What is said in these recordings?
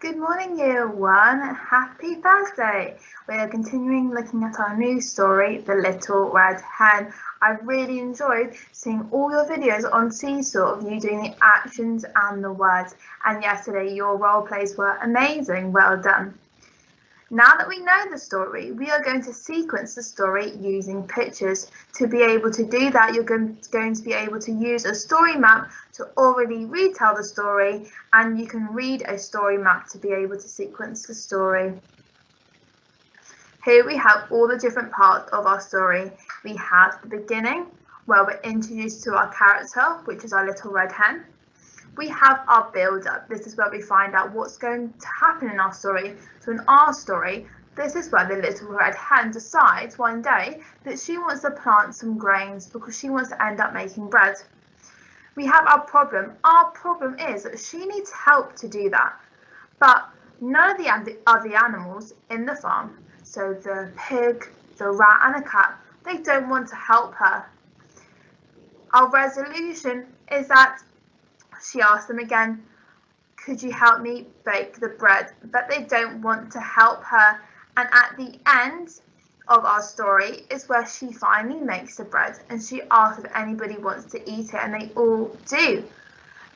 Good morning, year one. Happy Thursday. We are continuing looking at our new story, The Little Red Hen. I really enjoyed seeing all your videos on Seesaw of you doing the actions and the words. And yesterday, your role plays were amazing. Well done. Now that we know the story, we are going to sequence the story using pictures. To be able to do that, you're going to be able to use a story map to already retell the story, and you can read a story map to be able to sequence the story. Here we have all the different parts of our story. We have the beginning, where we're introduced to our character, which is our little red hen. We have our build-up. This is where we find out what's going to happen in our story. So in our story, this is where the little red hen decides one day that she wants to plant some grains because she wants to end up making bread. We have our problem. Our problem is that she needs help to do that, but none of the other animals in the farm, so the pig, the rat and the cat, they don't want to help her. Our resolution is that she asks them again, could you help me bake the bread? But they don't want to help her. And at the end of our story is where she finally makes the bread and she asks if anybody wants to eat it, and they all do.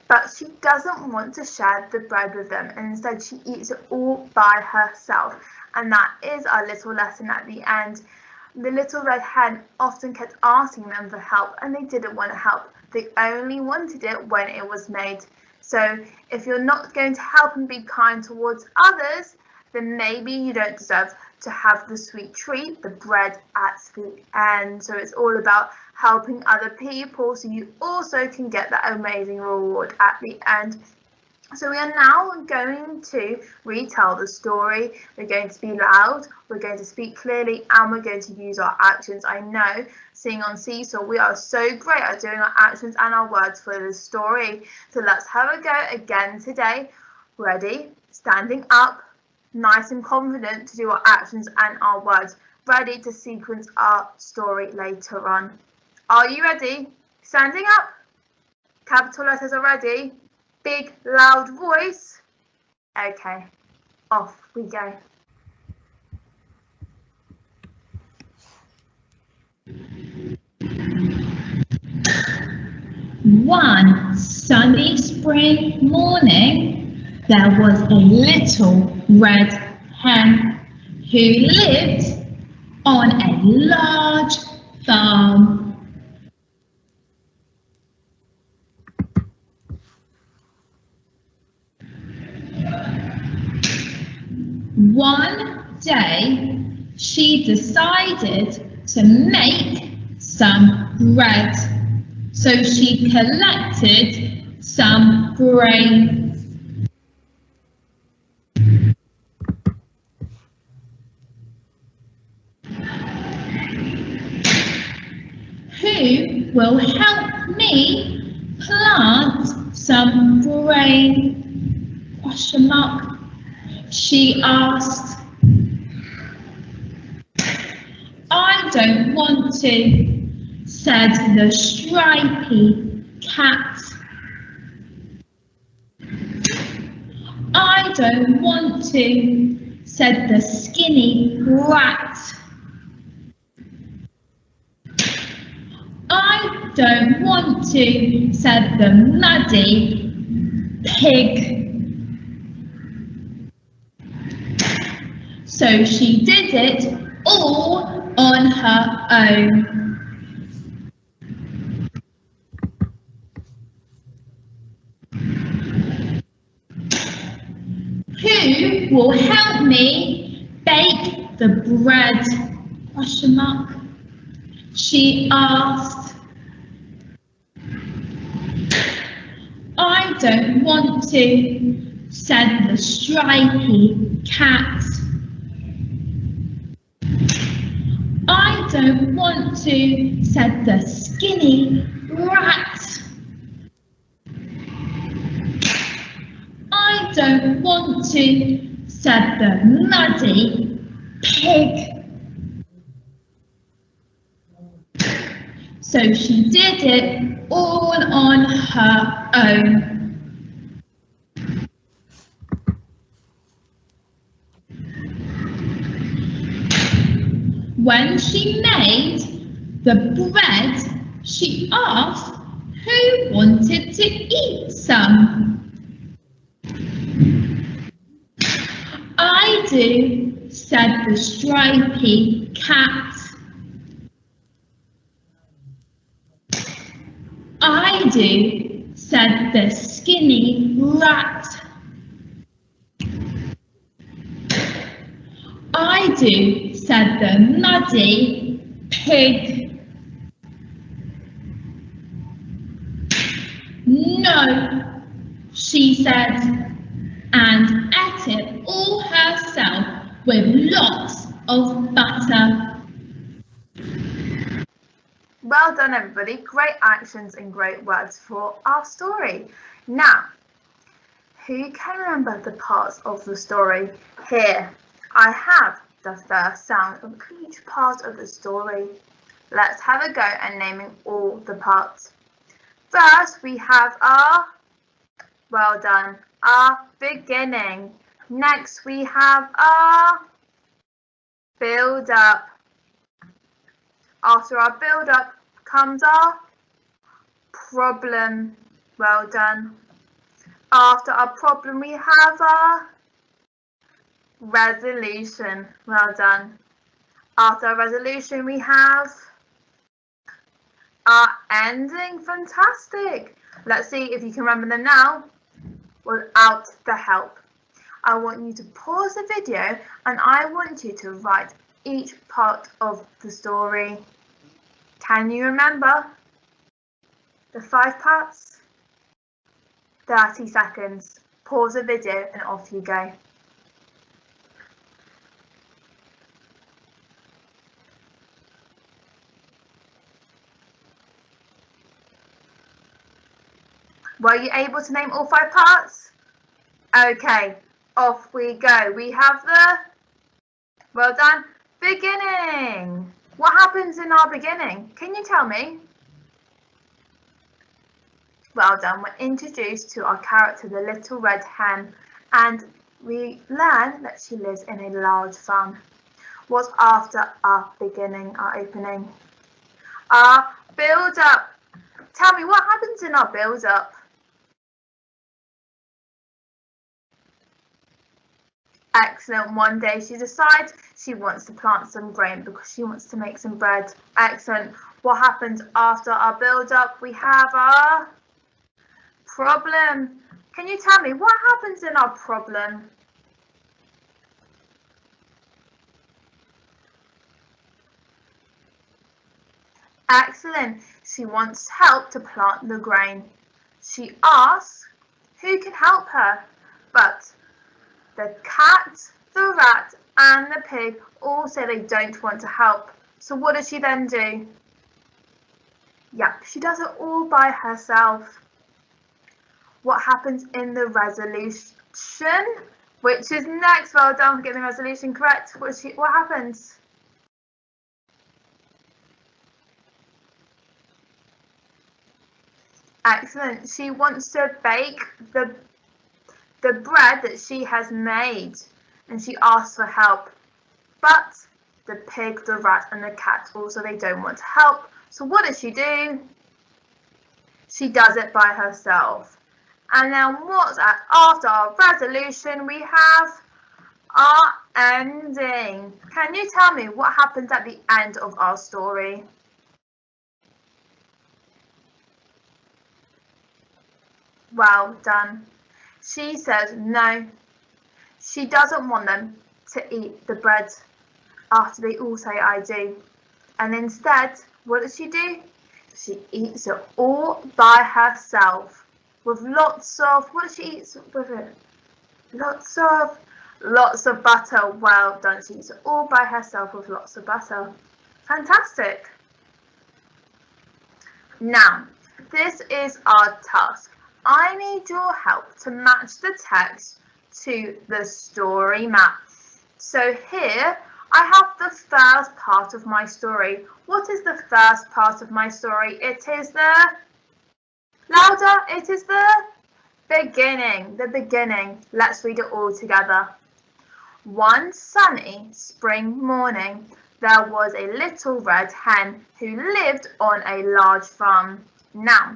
But she doesn't want to share the bread with them, and instead she eats it all by herself. And that is our little lesson at the end. The little red hen often kept asking them for help, and they didn't want to help. They only wanted it when it was made. So if you're not going to help and be kind towards others, then maybe you don't deserve to have the sweet treat, the bread at the end. So it's all about helping other people so you also can get that amazing reward at the end. So we are now going to retell the story. We're going to be loud, we're going to speak clearly, and we're going to use our actions. I know, seeing on Seesaw, we are so great at doing our actions and our words for the story. So let's have a go again today. Ready? Standing up, nice and confident to do our actions and our words. Ready to sequence our story later on. Are you ready? Standing up. Capital letters are ready. Big, loud voice. Okay, off we go. One sunny spring morning, there was a little red hen who lived on a large farm. One day, she decided to make some bread. So she collected some grains. Who will help me plant some grain? Question mark. She asked. I don't want to, said the stripy cat. I don't want to, said the skinny rat. I don't want to, said the muddy pig. So she did it all on her own. Who will help me bake the bread? Question mark. She asked. I don't want to, said the stripy cat. I don't want to, said the skinny rat. I don't want to, said the muddy pig. So she did it all on her own. When she made the bread, she asked who wanted to eat some. I do, said the stripy cat. I do, said the skinny rat. I do, said the muddy pig. No, she said, and ate it all herself with lots of butter. Well done, everybody. Great actions and great words for our story. Now, who can remember the parts of the story? Here, I have the first sound of each part of the story. Let's have a go at naming all the parts. First, we have our, well done, our beginning. Next, we have our build up. After our build up comes our problem. Well done. After our problem, we have our resolution. Well done. After our resolution, we have our ending. Fantastic. Let's see if you can remember them now without the help. I want you to pause the video and I want you to write each part of the story. Can you remember the 5 parts? 30 seconds. Pause the video and off you go. Were you able to name all 5 parts? Okay, off we go. We have the, well done, beginning. What happens in our beginning? Can you tell me? Well done. We're introduced to our character, the little red hen, and we learn that she lives in a large farm. What's after our beginning, our opening? Our build-up. Tell me, what happens in our build-up? Excellent. One day she decides she wants to plant some grain because she wants to make some bread. Excellent. What happens after our build-up? We have our problem. Can you tell me what happens in our problem? Excellent. She wants help to plant the grain. She asks who can help her, but the cat, the rat and the pig all say they don't want to help. So what does she then do? Yep, she does it all by herself. What happens in the resolution? Which is next. Well done for getting the resolution correct. What happens? Excellent. She wants to bake the bread that she has made and she asks for help. But the pig, the rat and the cat also, they don't want to help. So what does she do? She does it by herself. And now what's after our resolution? We have our ending. Can you tell me what happens at the end of our story? Well done. She says no. She doesn't want them to eat the bread after they all say I do. And instead, what does she do? She eats it all by herself with lots of, what does she eat with it? Lots of butter. Well done. She eats it all by herself with lots of butter. Fantastic. Now, this is our task. I need your help to match the text to the story map. So here I have the first part of my story. What is the first part of my story? It is the, louder, it is the beginning. The beginning. Let's read it all together. One sunny spring morning, there was a little red hen who lived on a large farm. Now,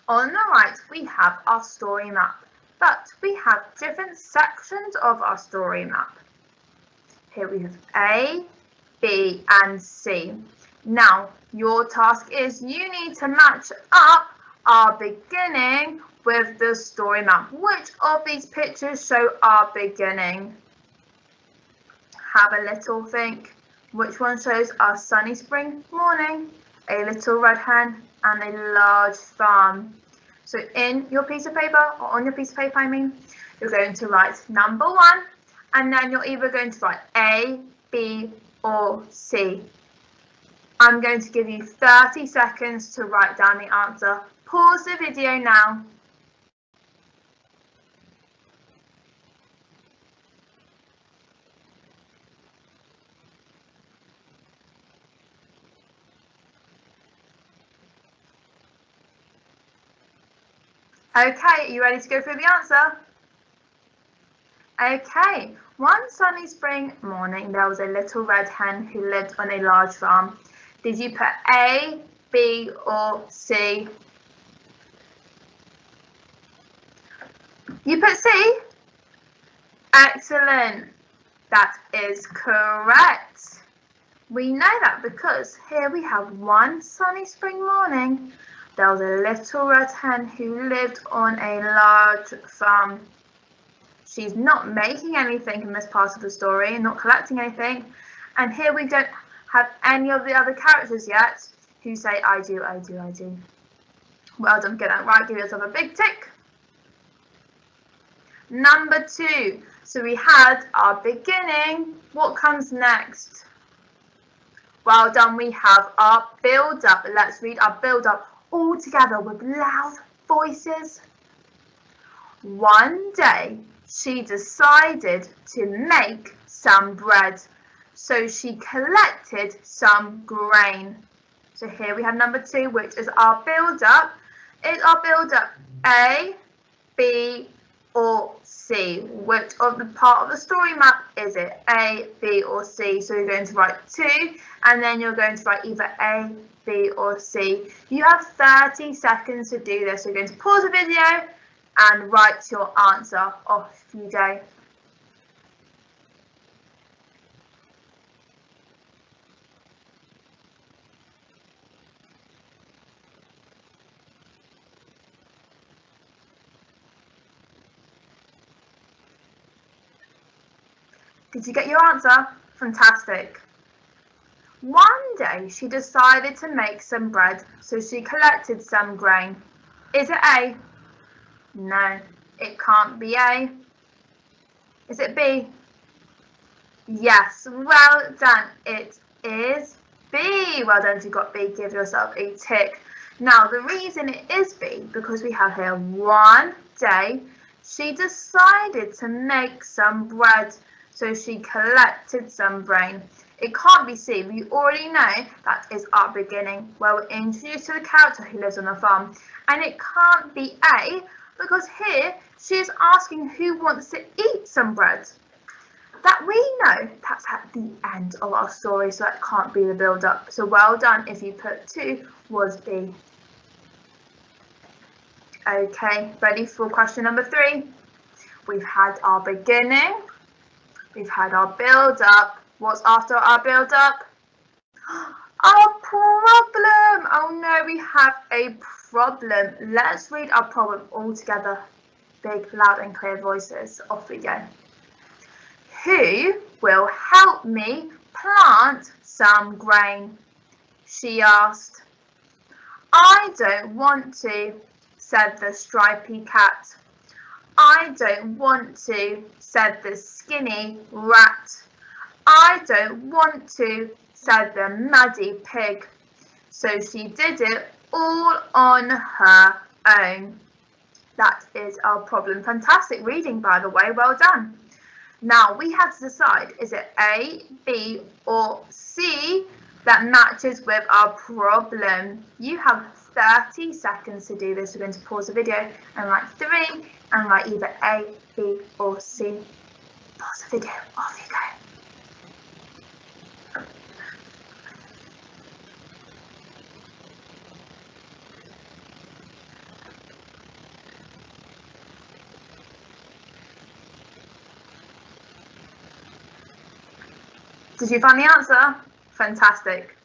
on the right, we have our story map, but we have different sections of our story map. Here we have A, B, and C. Now, your task is you need to match up our beginning with the story map. Which of these pictures show our beginning? Have a little think. Which one shows our sunny spring morning, a little red hen, and a large farm? So in your piece of paper, or on your piece of paper, I mean, you're going to write number 1, and then you're either going to write A, B, or C. I'm going to give you 30 seconds to write down the answer. Pause the video now. Okay, are you ready to go through the answer? Okay, one sunny spring morning, there was a little red hen who lived on a large farm. Did you put A, B, or C? You put C? Excellent. That is correct. We know that because here we have one sunny spring morning. There was a little red hen who lived on a large farm. She's not making anything in this part of the story, not collecting anything. And here we don't have any of the other characters yet who say, I do, I do, I do. Well done, get that right, give yourself a big tick. Number 2, so we had our beginning. What comes next? Well done, we have our build-up. Let's read our build-up all together with loud voices. One day, she decided to make some bread, so she collected some grain. So here we have number 2, which is our build-up. Is our build-up A, B, or C? Which of the part of the story map is it? A, B, or C? So you're going to write 2, and then you're going to write either A, B, or C. You have 30 seconds to do this. So you're going to pause the video and write your answer. Off you go. Did you get your answer? Fantastic. One day she decided to make some bread, so she collected some grain. Is it A? No, it can't be A. Is it B? Yes, well done. It is B. Well done if you got B, give yourself a tick. Now the reason it is B, because we have here one day she decided to make some bread, so she collected some grain. It can't be C. We already know that is our beginning, where we're introduced to the character who lives on a farm. And it can't be A, because here she is asking who wants to eat some bread. That we know that's at the end of our story, so that can't be the build-up. So well done if you put 2 was B. Okay, ready for question number 3? We've had our beginning. We've had our build-up. What's after our build-up? Our problem! Oh no, we have a problem. Let's read our problem all together. Big, loud and clear voices. Off we go. Who will help me plant some grain? She asked. I don't want to, said the stripy cat. I don't want to, said the skinny rat. I don't want to, said the muddy pig. So she did it all on her own. That is our problem. Fantastic reading, by the way. Well done. Now we have to decide, is it A, B, or C that matches with our problem? You have 30 seconds to do this. We're going to pause the video and write 3 and write either A, B, or C. Pause the video. Off you go. Did you find the answer? Fantastic.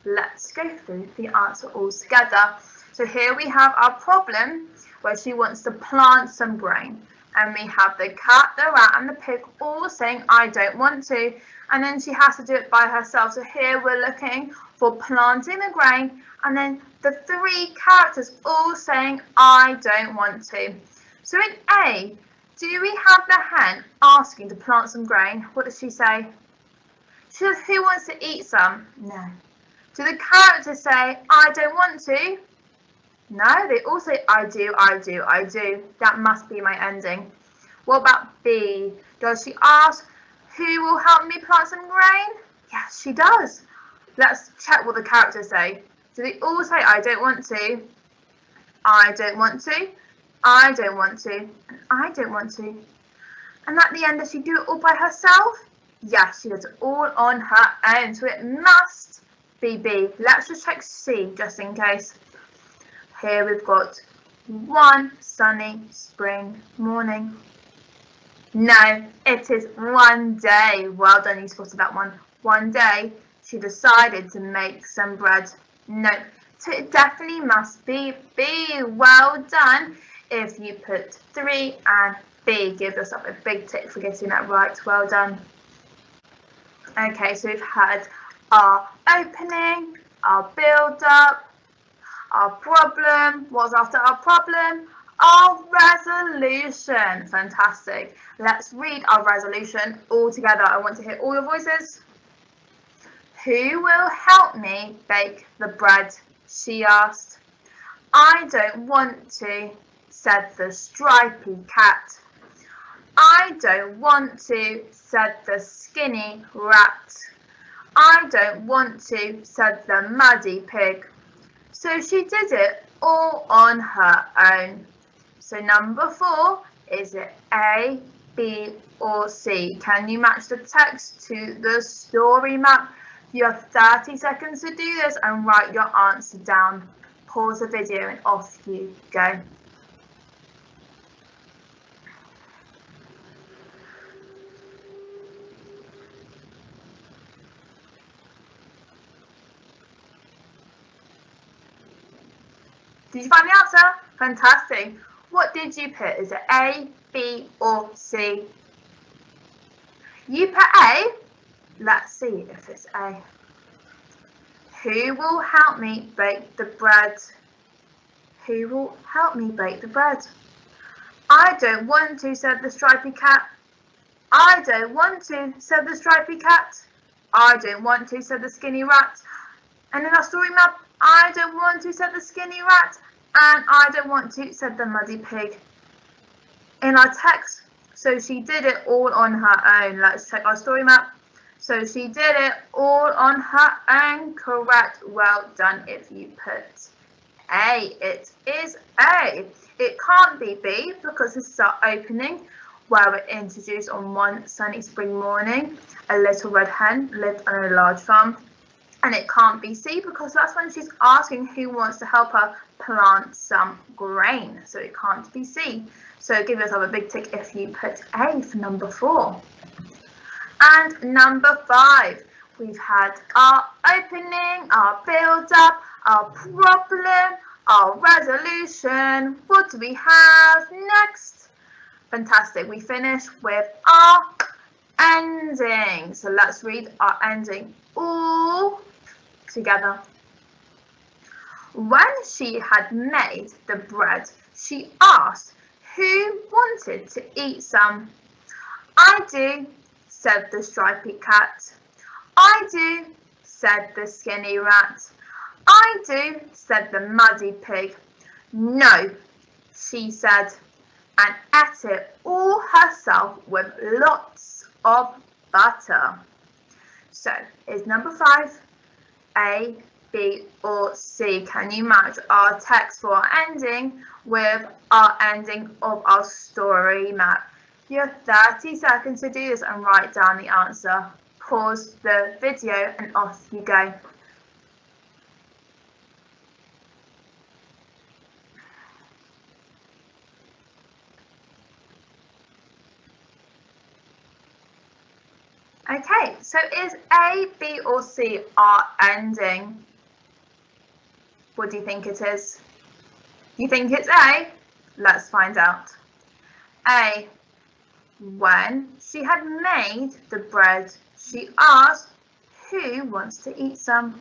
Let's go through the answer all together. So here we have our problem where she wants to plant some grain. And we have the cat, the rat and the pig all saying, I don't want to. And then she has to do it by herself. So here we're looking for planting the grain. And then the 3 characters all saying, I don't want to. So in A, do we have the hen asking to plant some grain? What does she say? She says, who wants to eat some? No. Do the characters say, I don't want to? No, they all say, I do, I do, I do. That must be my ending. What about B? Does she ask, who will help me plant some grain? Yes, she does. Let's check what the characters say. Do they all say, I don't want to? I don't want to. I don't want to. And I don't want to. And at the end, does she do it all by herself? Yes, she does it all on her own. So it must be B. Let's just check C just in case. Here we've got one sunny spring morning. No, it is one day. Well done, you spotted that one. One day she decided to make some bread. No, so it definitely must be B. Well done. If you put 3 and B, give yourself a big tick for getting that right. Well done. Okay, so we've had our opening, our build-up, our problem. What's after our problem? Our resolution. Fantastic. Let's read our resolution all together. I want to hear all your voices. Who will help me bake the bread? She asked. I don't want to, said the stripy cat. I don't want to, said the skinny rat. I don't want to, said the muddy pig. So she did it all on her own. So number 4, is it A, B or C? Can you match the text to the story map? You have 30 seconds to do this and write your answer down. Pause the video and off you go. Did you find the answer? Fantastic. What did you put? Is it A, B or C? You put A. Let's see if it's A. Who will help me bake the bread? Who will help me bake the bread? I don't want to, said the stripy cat. I don't want to, said the stripy cat. I don't want to, said the skinny rat. And in our story map, I don't want to, said the skinny rat. And I don't want to, said the muddy pig. In our text, so she did it all on her own. Let's check our story map. So she did it all on her own. Correct. Well done if you put A. It is A. It can't be B because this is our opening where we're introduced on one sunny spring morning. A little red hen lived on a large farm. And it can't be C because that's when she's asking who wants to help her plant some grain. So it can't be C. So give yourself a big tick if you put A for number 4. And number 5, we've had our opening, our build-up, our problem, our resolution. What do we have next? Fantastic. We finish with our ending. So let's read our ending all together. When she had made the bread, she asked who wanted to eat some. I do, said the stripy cat. I do, said the skinny rat. I do, said the muddy pig. No, she said, and ate it all herself with lots of butter. So, is number 5 A, B or C? Can you match our text for our ending with our ending of our story map? You have 30 seconds to do this and write down the answer. Pause the video and off you go. Okay, so is A, B or C our ending? What do you think it is? You think it's A? Let's find out. A. When she had made the bread, she asked, who wants to eat some?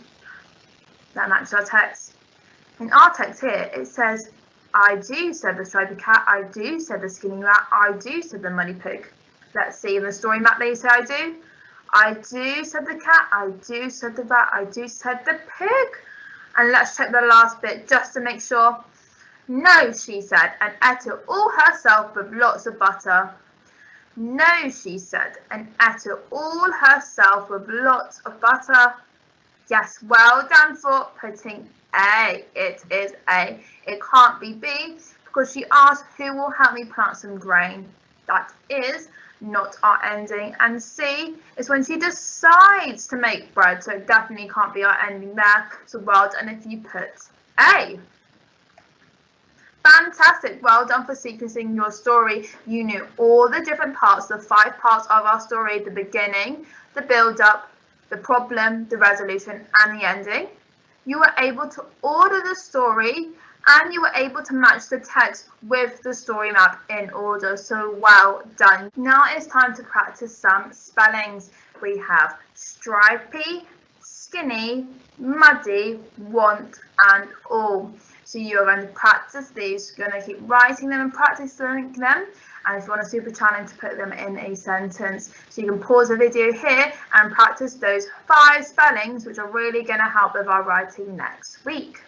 That matches our text. In our text here, it says, I do, said the striped cat. I do, said the skinny rat. I do, said the muddy pig. Let's see in the story map they say I do. I do, said the cat. I do, said the rat. I do, said the pig. And let's check the last bit just to make sure. No, she said, and ate it all herself with lots of butter. No, she said, and ate it all herself with lots of butter. Yes, well done for putting A. It is A. It can't be B because she asked who will help me plant some grain. That is not our ending. And C is when she decides to make bread. So it definitely can't be our ending there. So well done if you put A. Fantastic, well done for sequencing your story. You knew all the different parts, the 5 parts of our story, the beginning, the build-up, the problem, the resolution and the ending. You were able to order the story and you were able to match the text with the story map in order, so well done. Now it's time to practice some spellings. We have stripy, skinny, muddy, want and all. So you're going to practice these, you're going to keep writing them and practicing them, and if you want a super challenge, to put them in a sentence. So you can pause the video here and practice those 5 spellings, which are really going to help with our writing next week.